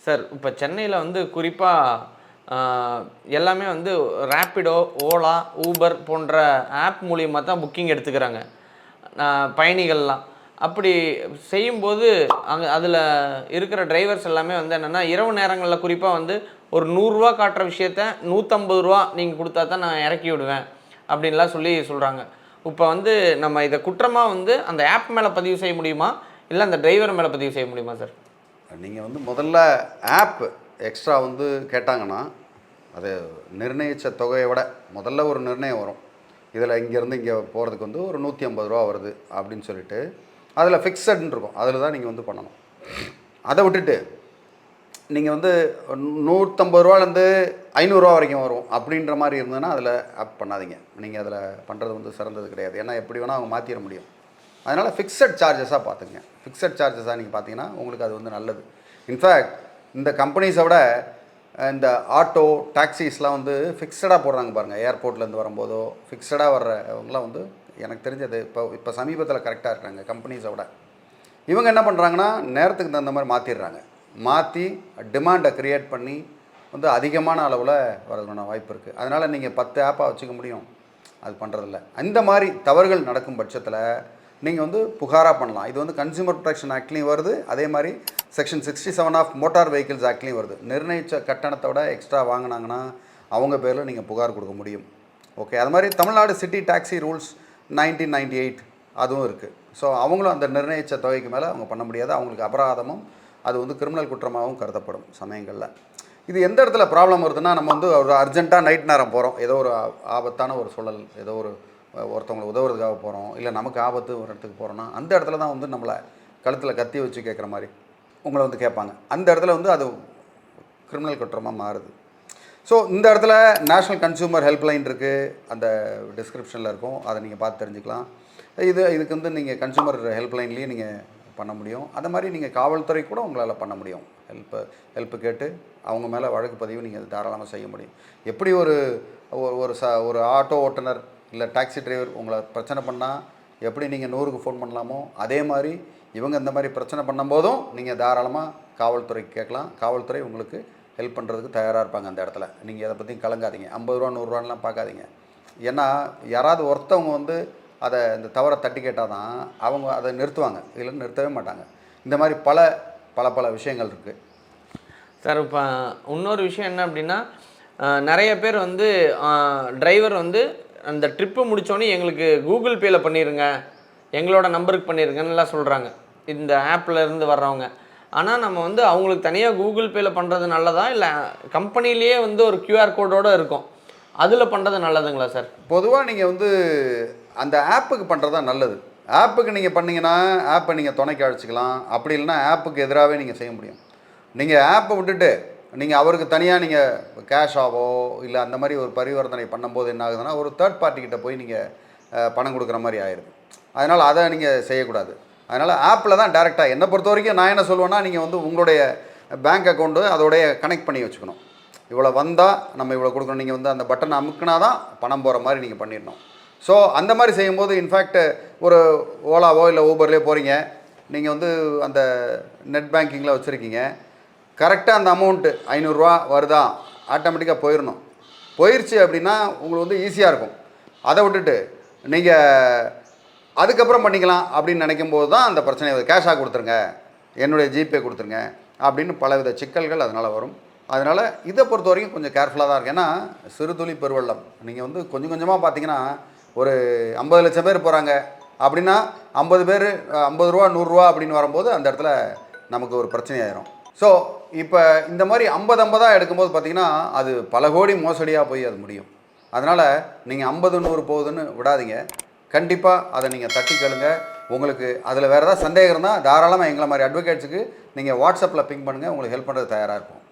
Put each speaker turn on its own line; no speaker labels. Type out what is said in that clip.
Sir இப்போ சென்னையில் வந்து குறிப்பாக எல்லாமே வந்து ரேப்பிடோ, ஓலா, ஊபர் போன்ற ஆப் மூலியமாக தான் புக்கிங் எடுத்துக்கிறாங்க பயணிகள்லாம். அப்படி செய்யும்போது அதில் இருக்கிற டிரைவர்ஸ் எல்லாமே வந்து என்னென்னா, இரவு நேரங்களில் குறிப்பாக வந்து ஒரு ரூ. 100 காட்டுற விஷயத்த ரூ. 150 நீங்கள் கொடுத்தா தான் நான் இறக்கி விடுவேன் அப்படின்லாம் சொல்கிறாங்க. இப்போ வந்து நம்ம இதை குற்றமாக வந்து அந்த ஆப் மேலே பதிவு செய்ய முடியுமா, இல்லை அந்த டிரைவர் மேலே பதிவு செய்ய முடியுமா சார்?
நீங்கள் வந்து முதல்ல ஆப் எக்ஸ்ட்ரா வந்து கேட்டாங்கன்னா, அது நிர்ணயித்த தொகையை விட முதல்ல ஒரு நிர்ணயம் வரும். இதில் இங்கேருந்து இங்கே போகிறதுக்கு வந்து ஒரு ரூ. 150 வருது அப்படின்னு சொல்லிட்டு அதில் ஃபிக்ஸட்னு இருக்கும். அதில் தான் நீங்கள் வந்து பண்ணணும். அதை விட்டுட்டு நீங்கள் வந்து ரூ. 150லேருந்து ரூ. 500 வரைக்கும் வரும் அப்படின்ற மாதிரி இருந்ததுன்னா அதில் ஆப் பண்ணாதீங்க. நீங்கள் அதில் பண்ணுறது வந்து சிறந்தது கிடையாது. ஏன்னா எப்படி வேணால் அவங்க மாற்றிட முடியும். அதனால் ஃபிக்ஸட் சார்ஜஸாக பார்த்துங்க. ஃபிக்ஸட் சார்ஜஸாக நீங்கள் பார்த்தீங்கன்னா உங்களுக்கு அது வந்து நல்லது. இன்ஃபேக்ட் இந்த கம்பெனிஸை விட இந்த ஆட்டோ டாக்ஸிஸ்லாம் வந்து ஃபிக்ஸடாக போடுறாங்க பாருங்கள். ஏர்போர்ட்லேருந்து வரும்போதோ ஃபிக்ஸடாக வர்றவங்களாம் வந்து எனக்கு தெரிஞ்சது இப்போ சமீபத்தில் கரெக்டாக இருக்காங்க கம்பெனிஸை விட. இவங்க என்ன பண்ணுறாங்கன்னா நேரத்துக்கு தகுந்த மாதிரி மாற்றிடுறாங்க. மாற்றி டிமாண்டை க்ரியேட் பண்ணி வந்து அதிகமான அளவில் வரதுக்கான வாய்ப்பு இருக்குது. அதனால் நீங்கள் 10 ஆப்பாக வச்சுக்க முடியும், அது பண்ணுறதில்ல. இந்த மாதிரி தவறுகள் நடக்கும் பட்சத்தில் நீங்கள் வந்து புகாராக பண்ணலாம். இது வந்து கன்சியூமர் ப்ரொடெக்ஷன் ஆக்ட்லேயும் வருது, அதே மாதிரி செக்ஷன் 67 ஆஃப் மோட்டார் வெஹிக்கிள்ஸ் ஆக்ட்லேயும் வருது. நிர்ணயித்த கட்டணத்தை விட எக்ஸ்ட்ரா வாங்கினாங்கன்னா அவங்க பேரில் நீங்கள் புகார் கொடுக்க முடியும். ஓகே, அது மாதிரி தமிழ்நாடு சிட்டி டாக்ஸி ரூல்ஸ் 1998 அதுவும் இருக்குது. ஸோ அவங்களும் அந்த நிர்ணயித்த தொகைக்கு மேலே அவங்க பண்ண முடியாது. அவங்களுக்கு அபராதமும் அது வந்து கிரிமினல் குற்றமாகவும் கருதப்படும் சமயங்களில். இது எந்த இடத்துல ப்ராப்ளம் வருதுன்னா, நம்ம வந்து ஒரு அர்ஜென்ட்டாக நைட் நேரம் போகிறோம், ஏதோ ஒரு ஆபத்தான ஒரு சூழல், ஏதோ ஒருத்தவங்களை உதவுறதுக்காக போகிறோம், இல்லை நமக்கு ஆபத்து ஒரு இடத்துக்கு போகிறோன்னா அந்த இடத்துல தான் வந்து நம்மளை கழுத்தில் கத்தி வச்சு கேட்குற மாதிரி உங்களை வந்து கேட்பாங்க. அந்த இடத்துல வந்து அது கிரிமினல் குற்றமாக மாறுது. ஸோ இந்த இடத்துல நேஷ்னல் கன்சியூமர் ஹெல்ப்லைன் இருக்குது, அந்த டிஸ்கிரிப்ஷனில் இருக்கும், அதை நீங்கள் பார்த்து தெரிஞ்சுக்கலாம். இதுக்கு வந்து நீங்கள் கன்சியூமர் ஹெல்ப்லைன்லேயே நீங்கள் பண்ண முடியும். அந்த மாதிரி நீங்கள் காவல்துறை கூட உங்களால் பண்ண முடியும். ஹெல்ப்பு கேட்டு அவங்க மேலே வழக்கு பதிவு நீங்கள் தாராளமாக செய்ய முடியும். எப்படி ஒரு ஆட்டோ ஓட்டுநர் இல்லை டாக்ஸி டிரைவர் உங்களை பிரச்சனை பண்ணால் எப்படி நீங்கள் 100க்கு ஃபோன் பண்ணலாமோ, அதே மாதிரி இவங்க இந்த மாதிரி பிரச்சனை பண்ணும்போதும் நீங்கள் தாராளமாக காவல்துறைக்கு கேட்கலாம். காவல்துறை உங்களுக்கு ஹெல்ப் பண்ணுறதுக்கு தயாராக இருப்பாங்க. அந்த இடத்துல நீங்கள் எதை பற்றியும் கலங்காதீங்க. 50 ரூபா 100 ரூபான்லாம் பார்க்காதீங்க. ஏன்னா யாராவது ஒருத்தவங்க வந்து அதை இந்த தவறை தட்டி கேட்டால் தான் அவங்க அதை நிறுத்துவாங்க, இல்லைன்னு நிறுத்தவே மாட்டாங்க. இந்த மாதிரி பல விஷயங்கள் இருக்குது
சார். இப்போ இன்னொரு விஷயம் என்ன அப்படின்னா, நிறைய பேர் வந்து டிரைவர் வந்து அந்த ட்ரிப்பு முடித்தோன்னே எங்களுக்கு கூகுள் பேயில் பண்ணிடுங்க, எங்களோட நம்பருக்கு பண்ணிடுங்கன்னுலாம் சொல்கிறாங்க இந்த ஆப்பில் இருந்து வர்றவங்க. ஆனால் நம்ம வந்து அவங்களுக்கு தனியாக கூகுள் பேயில் பண்ணுறது நல்லதா, இல்லை கம்பெனிலேயே வந்து ஒரு QR கோடோடு இருக்கும் அதில் பண்ணுறது நல்லதுங்களா சார்?
பொதுவாக நீங்கள் வந்து அந்த ஆப்புக்கு பண்ணுறது தான் நல்லது. ஆப்புக்கு நீங்கள் பண்ணிங்கன்னா ஆப்பை நீங்கள் துணைக்கு அழைச்சிக்கலாம். அப்படி இல்லைனா ஆப்புக்கு எதிராகவே நீங்கள் செய்ய முடியும். நீங்கள் ஆப்பை விட்டுட்டு நீங்கள் அவருக்கு தனியாக நீங்கள் கேஷாவோ இல்லை அந்த மாதிரி ஒரு பரிவர்த்தனை பண்ணும்போது என்ன ஆகுதுன்னா, ஒரு தேர்ட் பார்ட்டிக்கிட்ட போய் நீங்கள் பணம் கொடுக்குற மாதிரி ஆயிடுது. அதனால் அதை நீங்கள் செய்யக்கூடாது. அதனால் ஆப்பில் தான் டேரெக்டாக என்னை பொறுத்த வரைக்கும் நான் என்ன சொல்லுவேன்னா, நீங்கள் வந்து உங்களுடைய பேங்க் அக்கௌண்ட்டு அதோடைய கனெக்ட் பண்ணி வச்சுக்கணும். இவ்வளோ வந்தால் நம்ம இவ்வளோ கொடுக்கணும். நீங்கள் வந்து அந்த பட்டனை அமுக்குனா தான் பணம் போகிற மாதிரி நீங்கள் பண்ணிடணும். ஸோ அந்த மாதிரி செய்யும்போது இன்ஃபேக்ட் ஒரு ஓலாவோ இல்லை ஊபர்லேயோ போகிறீங்க, நீங்கள் வந்து அந்த நெட் பேங்கிங்கில் வச்சுருக்கீங்க, கரெக்டாக அந்த அமௌண்ட்டு 500 ரூபா வருதா, ஆட்டோமேட்டிக்காக போயிடுச்சு அப்படின்னா உங்களுக்கு வந்து ஈஸியாக இருக்கும். அதை விட்டுட்டு நீங்கள் அதுக்கப்புறம் பண்ணிக்கலாம் அப்படின்னு நினைக்கும்போது தான் அந்த பிரச்சனை வருது. கேஷாக கொடுத்துருங்க, என்னுடைய ஜிபே கொடுத்துருங்க அப்படின்னு பலவித சிக்கல்கள் அதனால் வரும். அதனால் இதை பொறுத்த வரைக்கும் கொஞ்சம் கேர்ஃபுல்லாக தான் இருக்குது. ஏன்னா சிறுதுளி பெருவெள்ளம். நீங்கள் வந்து கொஞ்சம் கொஞ்சமாக பார்த்தீங்கன்னா ஒரு 50 லட்சம் பேர் போகிறாங்க அப்படின்னா 50 பேர் 50 ரூபா 100 ரூபா அப்படின்னு வரும்போது அந்த இடத்துல நமக்கு ஒரு பிரச்சனையாயிரும். ஸோ இப்போ இந்த மாதிரி 50 எடுக்கும்போது பார்த்திங்கன்னா அது பல கோடி மோசடியாக போய் அது முடியும். அதனால் நீங்கள் 50 100 போகுதுன்னு விடாதீங்க. கண்டிப்பாக அதை நீங்கள் தட்டி கேளுங்க. உங்களுக்கு அதில் வேறு ஏதாவது சந்தேகம் இருந்தால் தாராளமாக எங்களை மாதிரி அட்வொகேட்ஸுக்கு நீங்கள் வாட்ஸ்அப்பில் பிங் பண்ணுங்கள். உங்களுக்கு ஹெல்ப் பண்ணுறது தயாராக இருக்கும்.